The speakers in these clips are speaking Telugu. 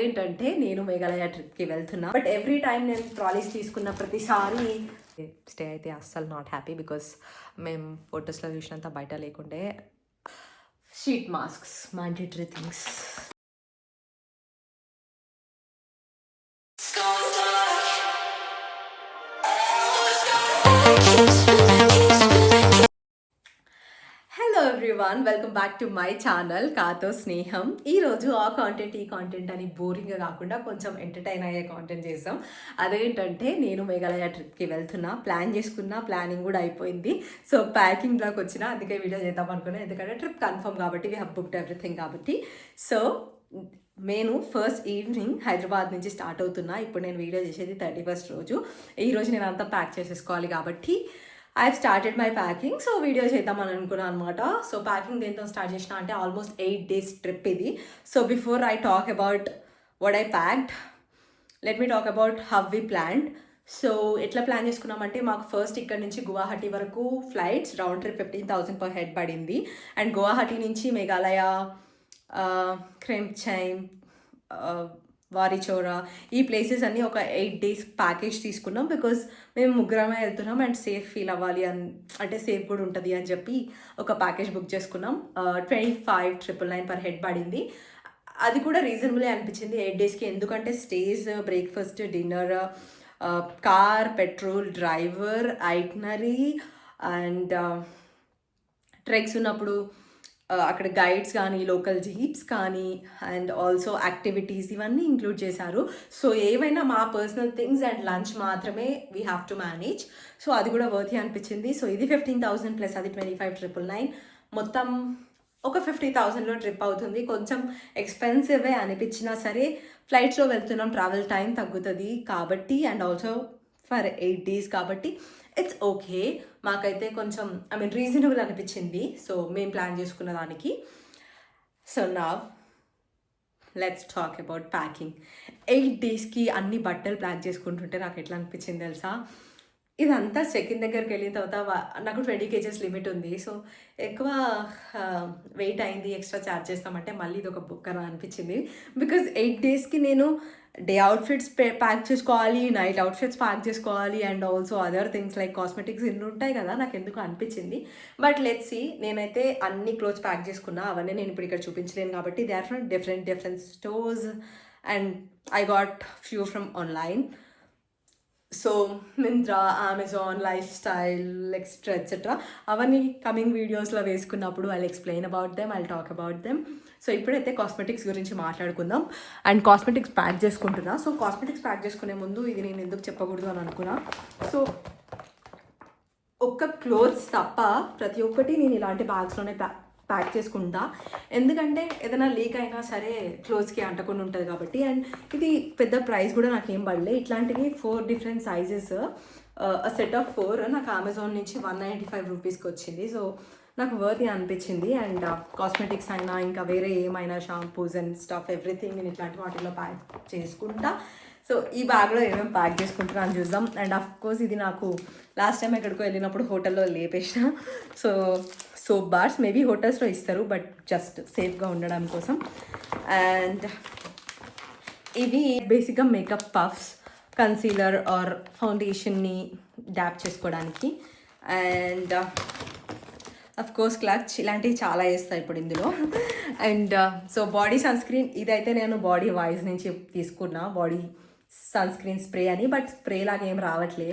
ఏంటంటే నేను మేఘాలయ ట్రిప్కి వెళ్తున్నా. బట్ ఎవ్రీ టైం నేను ట్రాలీస్ తీసుకున్న ప్రతిసారి స్టే అయితే అస్సలు నాట్ హ్యాపీ బికాస్ మేము ఫొటోస్లో చూసినంత బయట లేకుండే. Sheet masks mandatory things. Everyone, welcome back to my channel కాతో స్నేహం. ఈరోజు ఆ కాంటెంట్ ఈ కాంటెంట్ అని బోరింగ్గా కాకుండా కొంచెం ఎంటర్టైన్ అయ్యే కాంటెంట్ చేసాం. అదేంటంటే నేను మేఘాలయ ట్రిప్కి వెళ్తున్నా. ప్లాన్ చేసుకున్నా, ప్లానింగ్ కూడా అయిపోయింది. సో ప్యాకింగ్లోకి వచ్చిన, అందుకే వీడియో చేద్దాం అనుకున్నాను. ఎందుకంటే ట్రిప్ కన్ఫర్మ్ కాబట్టి, వీ హ్యావ్ బుక్డ్ ఎవ్రీథింగ్ కాబట్టి. సో నేను ఫస్ట్ ఈవినింగ్ హైదరాబాద్ నుంచి స్టార్ట్ అవుతున్నా. ఇప్పుడు నేను వీడియో చేసేది 31st రోజు. ఈరోజు నేను అంతా ప్యాక్ చేసేసుకోవాలి కాబట్టి I started my packing. So video చేద్దామని అనుకున్నాను అనమాట. సో ప్యాకింగ్ దేంతో స్టార్ట్ చేసిన అంటే ఆల్మోస్ట్ 8 days ట్రిప్ ఇది. So before I talk about what I packed, let me talk about how we planned. So ఎట్లా ప్లాన్ చేసుకున్నామంటే, మాకు ఫస్ట్ ఇక్కడ నుంచి గువాహటి వరకు flights round trip 15,000 per head పడింది. అండ్ గువాహటి నుంచి మేఘాలయ, క్రెంప్చైమ్, వారిచోరా, ఈ ప్లేసెస్ అన్నీ ఒక 8 days ప్యాకేజ్ తీసుకున్నాం. బికాజ్ మేము ముగ్గురమే వెళ్తున్నాం అండ్ సేఫ్ ఫీల్ అవ్వాలి అంటే సేఫ్ కూడా ఉంటుంది అని చెప్పి ఒక ప్యాకేజ్ బుక్ చేసుకున్నాం. 25,999 per head పడింది. అది కూడా రీజనబులే అనిపించింది 8 daysకి. ఎందుకంటే stays, breakfast, dinner, car, petrol, driver, itinerary and treks ఉన్నప్పుడు అక్కడ గైడ్స్ కానీ, లోకల్ జీప్స్ కానీ, అండ్ ఆల్సో యాక్టివిటీస్ ఇవన్నీ ఇంక్లూడ్ చేశారు. సో ఏవైనా మా పర్సనల్ థింగ్స్ అండ్ లంచ్ మాత్రమే we have to manage. So అది కూడా వర్తీ అనిపించింది. సో ఇది 15,000 ప్లస్ అది 25,999, మొత్తం ఒక 50,000లో ట్రిప్ అవుతుంది. కొంచెం ఎక్స్పెన్సివే అనిపించినా సరే ఫ్లైట్స్లో వెళ్తున్నాం, ట్రావెల్ టైం తగ్గుతుంది కాబట్టి, అండ్ ఆల్సో ఫర్ 8 days కాబట్టి ఇట్స్ ఓకే. మాకైతే కొంచెం రీజనబుల్ అనిపించింది. సో మేము ప్లాన్ చేసుకున్న దానికి. So now let's talk about packing. 8 daysకి అన్ని బట్టలు ప్యాక్ చేసుకుంటుంటే నాకు ఎట్లా అనిపించింది తెలుసా? ఇదంతా చెక్-ఇన్ దగ్గరికి వెళ్ళిన తర్వాత నాకు 20 kgs లిమిట్ ఉంది. సో ఎక్కువ వెయిట్ అయింది, ఎక్స్ట్రా ఛార్జ్ చేస్తామంటే మళ్ళీ ఇది ఒక బుక్ అని అనిపించింది. బికాజ్ 8 daysకి నేను డే అవుట్ఫిట్స్ ప్యాక్ చేసుకోవాలి, నైట్ అవుట్ఫిట్స్ ప్యాక్ చేసుకోవాలి, and also other things like cosmetics ఇన్ని ఉంటాయి కదా, నాకు ఎందుకు అనిపించింది. బట్ లెట్స్ సీ, నేనైతే అన్ని క్లోత్స్ ప్యాక్ చేసుకున్నా. అవన్నీ నేను ఇప్పుడు ఇక్కడ చూపించలేను కాబట్టి they are from different stores and I got few from online. So Myntra, Amazon, Lifestyle, etcetera అవన్నీ కమింగ్ వీడియోస్లో వేసుకున్నప్పుడు I explain about them, I talk about them. So ఇప్పుడైతే కాస్మెటిక్స్ గురించి మాట్లాడుకుందాం. అండ్ కాస్మెటిక్స్ ప్యాక్ చేసుకుంటున్నా. సో కాస్మెటిక్స్ ప్యాక్ చేసుకునే ముందు ఇది నేను ఎందుకు చెప్పకూడదు అని అనుకున్నా. సో ఒక్క క్లోత్స్ తప్ప ప్రతి ఒక్కటి నేను ఇలాంటి బ్యాగ్స్లోనే ప్యాక్ చేసుకుంటా. ఎందుకంటే ఏదైనా లీక్ అయినా సరే క్లోత్స్కి అంటకుండా ఉంటుంది కాబట్టి. అండ్ ఇది పెద్ద ప్రైస్ కూడా నాకు ఏం పడలే. ఇట్లాంటివి 4 different సైజెస్, సెట్ ఆఫ్ 4 నాకు అమెజాన్ నుంచి 195 రూపీస్కి వచ్చింది. సో నాకు వర్తీ అనిపించింది. అండ్ కాస్మెటిక్స్ అయినా ఇంకా వేరే ఏమైనా షాంపూస్ అండ్ స్టఫ్ ఎవ్రీథింగ్ నేను ఇట్లాంటి వాటిలో ప్యాక్ చేసుకుంటా. సో ఈ బ్యాగ్లో ఏమేమి ప్యాక్ చేసుకుంటున్నా అని చూద్దాం. అండ్ ఆఫ్ కోర్స్ ఇది నాకు లాస్ట్ టైం ఎక్కడికో వెళ్ళినప్పుడు హోటల్లో లేపేసిన. సో సోప్ బార్స్ మేబీ హోటల్స్లో ఇస్తారు, బట్ జస్ట్ సేఫ్గా ఉండడం కోసం. అండ్ ఇవి బేసిక్గా మేకప్ పఫ్స్, కన్సీలర్ ఆర్ ఫౌండేషన్ని డ్యాప్ చేసుకోవడానికి. అండ్ అఫ్ కోర్స్ క్లచ్, ఇలాంటివి చాలా వేస్తాయి ఇప్పుడు ఇందులో. And so body sunscreen, ఇదైతే నేను బాడీ వాయిస్ నుంచి తీసుకున్నా, బాడీ సన్ స్క్రీన్ స్ప్రే అని. బట్ స్ప్రే లాగా ఏం రావట్లే,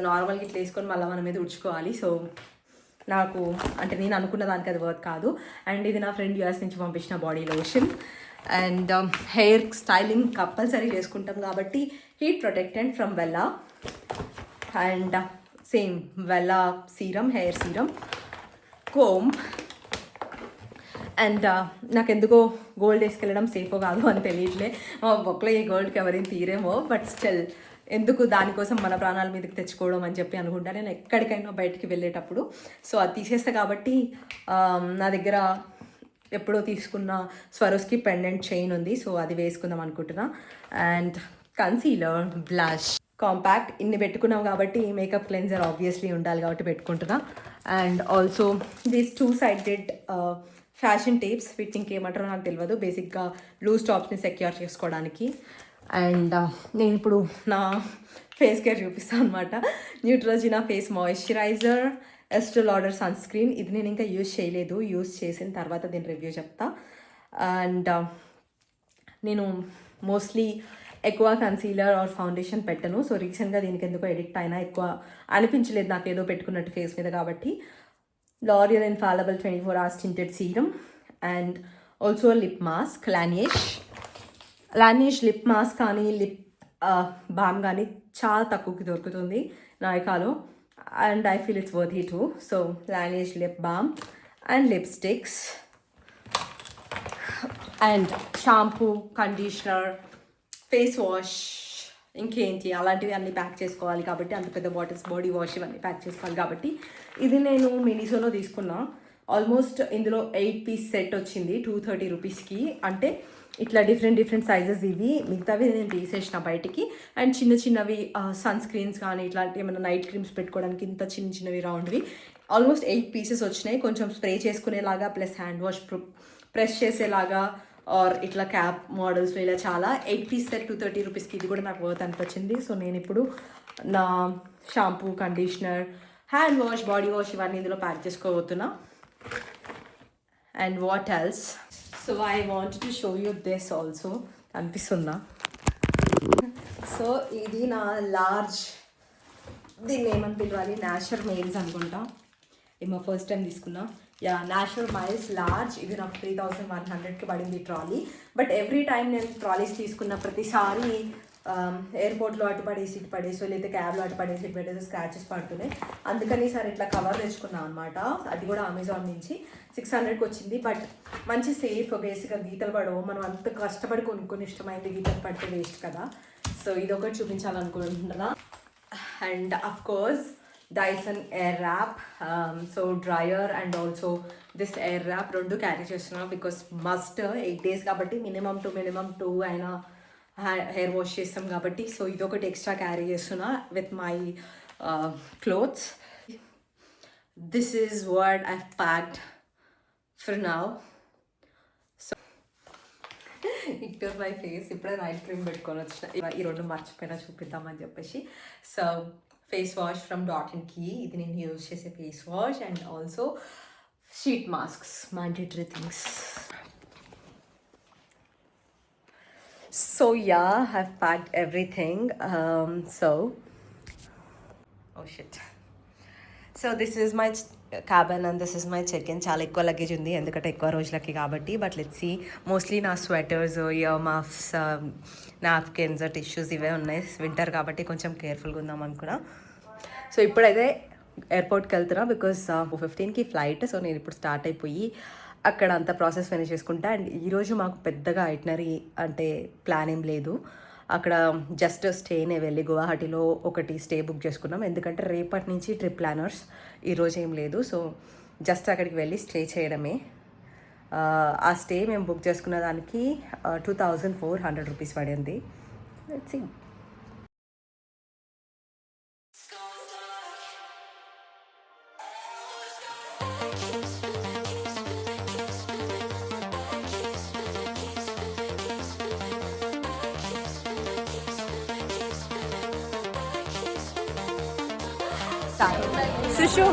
నార్మల్గా ఇట్లా వేసుకొని మళ్ళీ మన మీద ఉడుచుకోవాలి. సో నాకు అంటే నేను అనుకున్న దానికి అది వర్క్ కాదు. అండ్ ఇది నా ఫ్రెండ్ యూఎస్ నుంచి పంపించిన body lotion. And hair styling compulsory చేసుకుంటాం కాబట్టి heat protectant from Wella. And same Wella serum, hair serum, comb. And నాకెందుకో గోల్డ్ వేసుకెళ్ళడం సేఫో కాదు అని తెలియట్లే. ఒక్కలో ఈ గోల్డ్కి ఎవరైనా తీరేమో, బట్ స్టిల్ ఎందుకు దానికోసం మన ప్రాణాల మీదకి తెచ్చుకోవడం అని చెప్పి అనుకుంటా నేను ఎక్కడికైనా బయటికి వెళ్ళేటప్పుడు. సో అది తీసేస్తా కాబట్టి నా దగ్గర ఎప్పుడో తీసుకున్న స్వరోస్కి పెండెంట్ చైన్ ఉంది. సో అది వేసుకుందాం అనుకుంటున్నా. అండ్ కన్సీలర్, బ్లష్, కాంపాక్ట్ ఇన్ని పెట్టుకున్నాం కాబట్టి మేకప్ క్లెన్జర్ ఆబ్వియస్లీ ఉండాలి కాబట్టి పెట్టుకుంటున్నా. And also these 2-sided fashion tapes, వీటిని ఇంకేమంటారో నాకు తెలియదు, బేసిక్గా లూజ్ టాప్స్ని సెక్యూర్ చేసుకోవడానికి. అండ్ నేను ఇప్పుడు నా ఫేస్ కేర్ చూపిస్తాను అనమాట. Neutrogena face moisturiser, Estee Lauder sunscreen. ఇది నేను ఇంకా యూజ్ చేయలేదు, యూజ్ చేసిన తర్వాత దీని రివ్యూ చెప్తా. అండ్ నేను మోస్ట్లీ ఎక్కువ కన్సీలర్ ఆర్ ఫౌండేషన్ పెట్టను. సో రీసెంట్గా దీనికి ఎందుకో ఎడిక్ట్ అయినా, ఎక్కువ అనిపించలేదు నాకు ఏదో పెట్టుకున్నట్టు ఫేస్ మీద. కాబట్టి L'Oreal Infallible 24 Hours Tinted Serum and also a lip mask, Laneige lip mask కానీ లిప్ బామ్ కానీ చాలా తక్కువకి దొరుకుతుంది నాయకాలో. And I feel it's worthy too. So Laneige lip balm and lipsticks and shampoo, conditioner, face wash, ఇంకేంటి అలాంటివి అన్నీ ప్యాక్ చేసుకోవాలి కాబట్టి, అంత పెద్ద బాటిల్స్, బాడీ వాష్ ఇవన్నీ ప్యాక్ చేసుకోవాలి కాబట్టి ఇది నేను మినిసోలో తీసుకున్నా. ఆల్మోస్ట్ ఇందులో 8 పీస్ సెట్ వచ్చింది 230 రూపీస్కి. అంటే ఇట్లా డిఫరెంట్ సైజెస్ ఇవి, మిగతావి నేను తీసేసిన బయటికి. అండ్ చిన్నవి సన్ స్క్రీన్స్ కానీ ఇట్లాంటి ఏమైనా నైట్ క్రీమ్స్ పెట్టుకోవడానికి ఇంత చిన్నవి రౌండ్వి ఆల్మోస్ట్ 8 పీసెస్ వచ్చినాయి. కొంచెం స్ప్రే చేసుకునేలాగా, ప్లస్ హ్యాండ్ వాష్ ప్రెస్ చేసేలాగా, ఆర్ ఇట్లా క్యాప్ మోడల్స్లో ఇలా చాలా. 8 పీస్ సెట్ 230 రూపీస్కి ఇది కూడా నాకు వర్త్ అనిపించింది. సో నేను ఇప్పుడు నా shampoo, conditioner, hand wash, body wash ఇవన్నీ ఇందులో ప్యాక్ చేసుకోబోతున్నా. And what else, so I want to show you this also. అనిపిస్తుందా? సో ఇది నా లార్జ్, దీన్ని ఏమని పిలవాలి, న్యాచురల్ మెయిల్స్ అనుకుంటా. ఇది మా ఫస్ట్ టైం తీసుకున్నా. Natural miles large. ఇది నాకు 3100కి పడింది ట్రాలీ. బట్ ఎవ్రీ టైం నేను ట్రాలీస్ తీసుకున్న ప్రతిసారి ఎయిర్పోర్ట్లో అటు పడేసి ఇటు పడేసి, లేకపోతే క్యాబ్లో అటు పడేసి ఇటు పడేసి స్క్రాచెస్ పడుతున్నాయి. అందుకని సార్ ఇట్లా కవర్ తెచ్చుకున్నాను అనమాట. అది కూడా అమెజాన్ నుంచి 600కి వచ్చింది. బట్ మంచి సేఫ్, బేసిక్గా గీతలు పడవు. మనం అంత కష్టపడి కొనుక్కొని ఇష్టమైంది గీతలు పడితే వేస్ట్ కదా. సో ఇదొకటి చూపించాలనుకుంటున్నా. And of course Dyson Airwrap, so dryer and also this Airwrap రెండు క్యారీ చేస్తున్నా బికాస్ మస్ట్ 8 days కాబట్టి మినిమం 2 అయినా హెయిర్ వాష్ చేస్తాం కాబట్టి. సో ఇదొకటి ఎక్స్ట్రా క్యారీ చేస్తున్నా with my clothes. This is what I packed for now. So ఇక్టర్ మై ఫేస్. ఇప్పుడే నైట్ క్రీమ్ పెట్టుకొని వచ్చిన. ఈ రెండు మర్చిపోయినా చూపిద్దామని చెప్పేసి. So face wash from Dot and Key, ఇది నేను యూజ్ చేసే face wash. And also sheet masks, mandatory things. So yeah, I've packed everything. So oh shit. So this is my cabin and this is my check-in. చాలా ఎక్కువ లగేజ్ ఉంది ఎందుకంటే ఎక్కువ రోజులకి కాబట్టి. బట్ లెట్స్ సీ, మోస్ట్లీ నా sweaters, ear muffs, napkins, tissues ఇవే ఉన్నాయి. వింటర్ కాబట్టి కొంచెం కేర్ఫుల్గా ఉందాం అనుకున్నా. సో ఇప్పుడైతే ఎయిర్పోర్ట్కి వెళ్తున్నా బికాస్ 15కి ఫ్లైట్. సో నేను ఇప్పుడు స్టార్ట్ అయిపోయి అక్కడ అంత ప్రాసెస్ ఫినిష్ చేసుకుంటా. అండ్ ఈరోజు మాకు పెద్దగా ఐటనరీ అంటే ప్లాన్ ఏం లేదు. అక్కడ జస్ట్ స్టేనే వెళ్ళి గువాహటిలో ఒకటి స్టే బుక్ చేసుకున్నాం. ఎందుకంటే రేపటి నుంచి ట్రిప్ ప్లానర్స్, ఈరోజు ఏం లేదు. సో జస్ట్ అక్కడికి వెళ్ళి స్టే చేయడమే. ఆ స్టే మేము బుక్ చేసుకున్న దానికి 2400 రూపీస్ పడింది. Let's see. Sushu.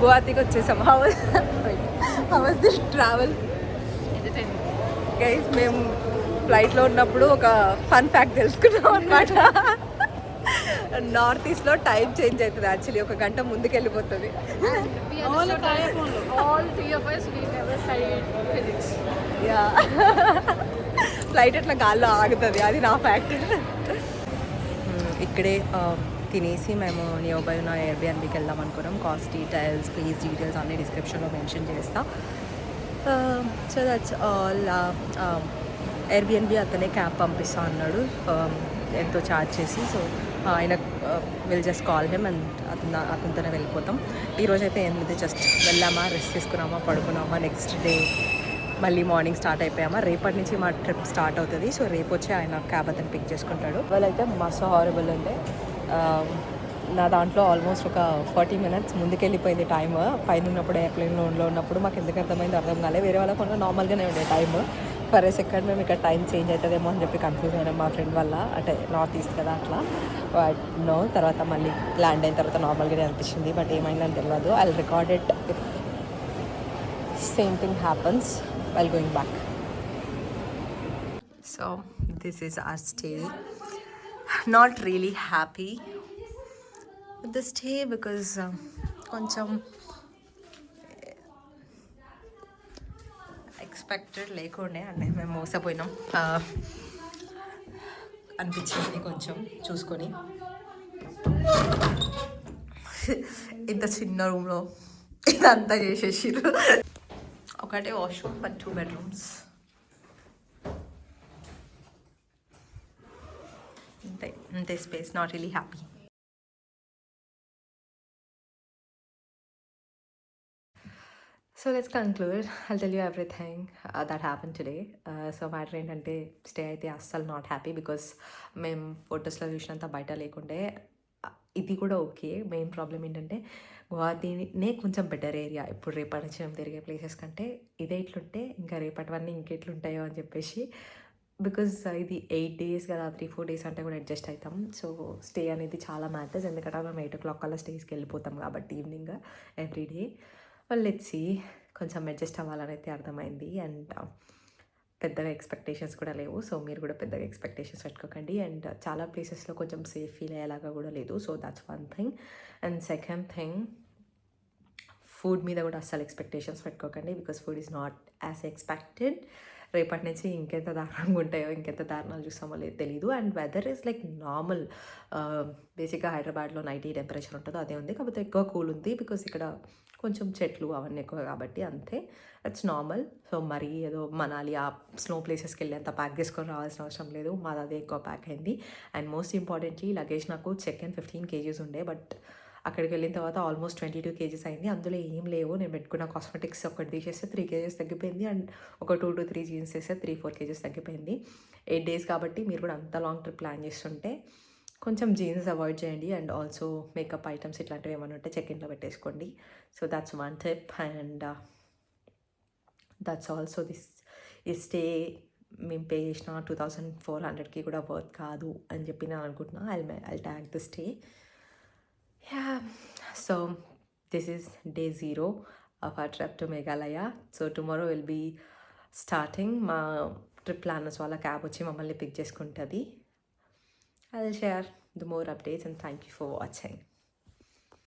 గువాహతికి వచ్చేసాం. How was this travel? Guys, మేము ఫ్లైట్లో ఉన్నప్పుడు ఒక ఫన్ ఫ్యాక్ట్ తెలుసుకున్నాం అనమాట. నార్త్ ఈస్ట్లో టైం చేంజ్ అవుతుంది యాక్చువల్లీ, 1 గంట ముందుకు వెళ్ళిపోతుంది. ఫ్లైట్ అట్లా గాల్లో ఆగుతుంది, అది నా ఫ్యాక్ట్. ఇక్కడే తినేసి మేము నియర్ బై ఉన్న ఎయిర్బిఎన్బీకి వెళ్దాం అనుకున్నాం. కాస్ట్ డీటెయిల్స్, ప్లేస్ డీటెయిల్స్ అన్ని డిస్క్రిప్షన్లో మెన్షన్ చేస్తా. So that's all. ఎయిర్బిఎన్బీ అతనే క్యాబ్ పంపిస్తా అన్నాడు. ఎంతో ఛార్జ్ చేసి. సో ఆయన will just call him and అతనితోనే వెళ్ళిపోతాం. ఈరోజైతే ఏం జస్ట్ వెళ్ళామా, రెస్ట్ తీసుకున్నామా, పడుకున్నామా, నెక్స్ట్ డే మళ్ళీ మార్నింగ్ స్టార్ట్ అయిపోయామా. రేపటి నుంచి మా ట్రిప్ స్టార్ట్ అవుతుంది. సో రేపు వచ్చి ఆయన క్యాబ్ అతను పిక్ చేసుకుంటాడు. వాళ్ళైతే మస్తు హారబుల్ ఉండే. నా దాంట్లో ఆల్మోస్ట్ ఒక 40 minutes ముందుకెళ్ళిపోయింది టైమ్. పైన ఉన్నప్పుడు ఎయిర్ప్లేన్లో ఉన్నప్పుడు మాకు ఎందుకు అర్థమైంది అర్థం కాలేదు. వేరే వాళ్ళ కొన్న నార్మల్గానే ఉండే టైమ్. ఫర్ ఏ సెకండ్ మేము ఇక్కడ టైం చేంజ్ అవుతుందేమో అని చెప్పి కన్ఫ్యూజ్ అయినాం మా ఫ్రెండ్ వల్ల. అంటే నార్త్ ఈస్ట్ కదా అట్లా. బట్ నో, తర్వాత మళ్ళీ ల్యాండ్ అయిన తర్వాత నార్మల్గానే అనిపించింది. బట్ ఏమైందని తెలియదు. I will record it if same thing happens while going back. So this is our stay. Not really happy with the stay because కొంచెం ఎక్స్పెక్టెడ్ లేకుండే అంటే మేము మోసపోయినాం అనిపించింది కొంచెం చూసుకొని. ఇంత చిన్న రూమ్లో ఇదంతా చేసేసిర్రు. ఒకటే వాష్రూమ్ బట్ 2 bedrooms. అంతే space. Not really happy. So let's conclude. I'll tell you everything that happen today. So matter ఏంటంటే స్టే అయితే అస్సలు నాట్ హ్యాపీ బికాస్ మేము ఫొటోస్లో చూసినంత బయట లేకుండే. ఇది కూడా ఓకే. మెయిన్ ప్రాబ్లం ఏంటంటే గువాహతీనే కొంచెం బెటర్ ఏరియా. ఇప్పుడు రేపటి నుంచి మేము తిరిగే ప్లేసెస్ కంటే ఇదే ఇట్లుంటే ఇంకా రేపటివన్నీ ఇంకెట్లుంటాయో అని చెప్పేసి. బికాజ్ ఇది 8 days కదా, 3-4 days అంటే కూడా అడ్జస్ట్ అవుతాం. సో స్టే అనేది చాలా మ్యాటర్స్. ఎందుకంటే మేము 8 o'clock కల్లా స్టేస్కి వెళ్ళిపోతాం కాబట్టి ఈవినింగ్ ఎవ్రీడే. Let's see. కొంచెం అడ్జస్ట్ అవ్వాలని అయితే అర్థమైంది. అండ్ పెద్దగా ఎక్స్పెక్టేషన్స్ కూడా లేవు. సో మీరు కూడా పెద్దగా ఎక్స్పెక్టేషన్స్ పెట్టుకోకండి. అండ్ చాలా ప్లేసెస్లో కొంచెం సేఫ్ ఫీల్ అయ్యేలాగా కూడా లేదు. So that's one thing. And second thing, food మీద కూడా అస్సలు ఎక్స్పెక్టేషన్స్ పెట్టుకోకండి because food is not as expected. రేపటి నుంచి ఇంకెంత దారుణంగా ఉంటాయో, ఇంకెంత దారుణాలు చూస్తామో లేదు తెలీదు. And weather is like normal. బేసిక్గా హైదరాబాద్లో 90 టెంపరేచర్ ఉంటుందో అదే ఉంది. కాకపోతే ఎక్కువ కూల్ ఉంది బికాస్ ఇక్కడ కొంచెం చెట్లు అవన్నీ ఎక్కువ కాబట్టి అంతే. It's normal. సో మరీ ఏదో మనాలి ఆ స్నో ప్లేసెస్కి వెళ్ళి అంత ప్యాక్ చేసుకొని రావాల్సిన అవసరం లేదు. మాది అదే ఎక్కువ ప్యాక్ అయింది. అండ్ మోస్ట్ ఇంపార్టెంట్లీ లగేజ్ నాకు చెక్ ఇన్ 15 kgs ఉండే. బట్ అక్కడికి వెళ్ళిన తర్వాత ఆల్మోస్ట్ 22 kgs అయింది. అందులో ఏం లేవు. నేను పెట్టుకున్న కాస్మెటిక్స్ ఒకటి తీసేస్తే 3 kgs తగ్గిపోయింది. అండ్ ఒక 2 to 3 జీన్స్ వేస్తే 3-4 kgs తగ్గిపోయింది. 8 days కాబట్టి మీరు కూడా అంత లాంగ్ ట్రిప్ ప్లాన్ చేస్తుంటే కొంచెం జీన్స్ అవాయిడ్ చేయండి. అండ్ ఆల్సో మేకప్ ఐటమ్స్ ఇట్లాంటివి ఏమైనా ఉంటే చెక్ ఇన్లో పెట్టేసుకోండి. So that's one tip. And that's also ఈ స్టే మేము పే చేసిన 2400కి కూడా వర్త్ కాదు అని చెప్పి నేను అనుకుంటున్నా. I'll tag the stay. Yeah, so this is day 0 of our trip to Meghalaya. So tomorrow we'll be starting. మా ట్రిప్ ప్లానర్స్ వాళ్ళ క్యాబ్ వచ్చి మమ్మల్ని పిక్ చేసుకుంటుంది. I'll share the more updates and thank you for watching.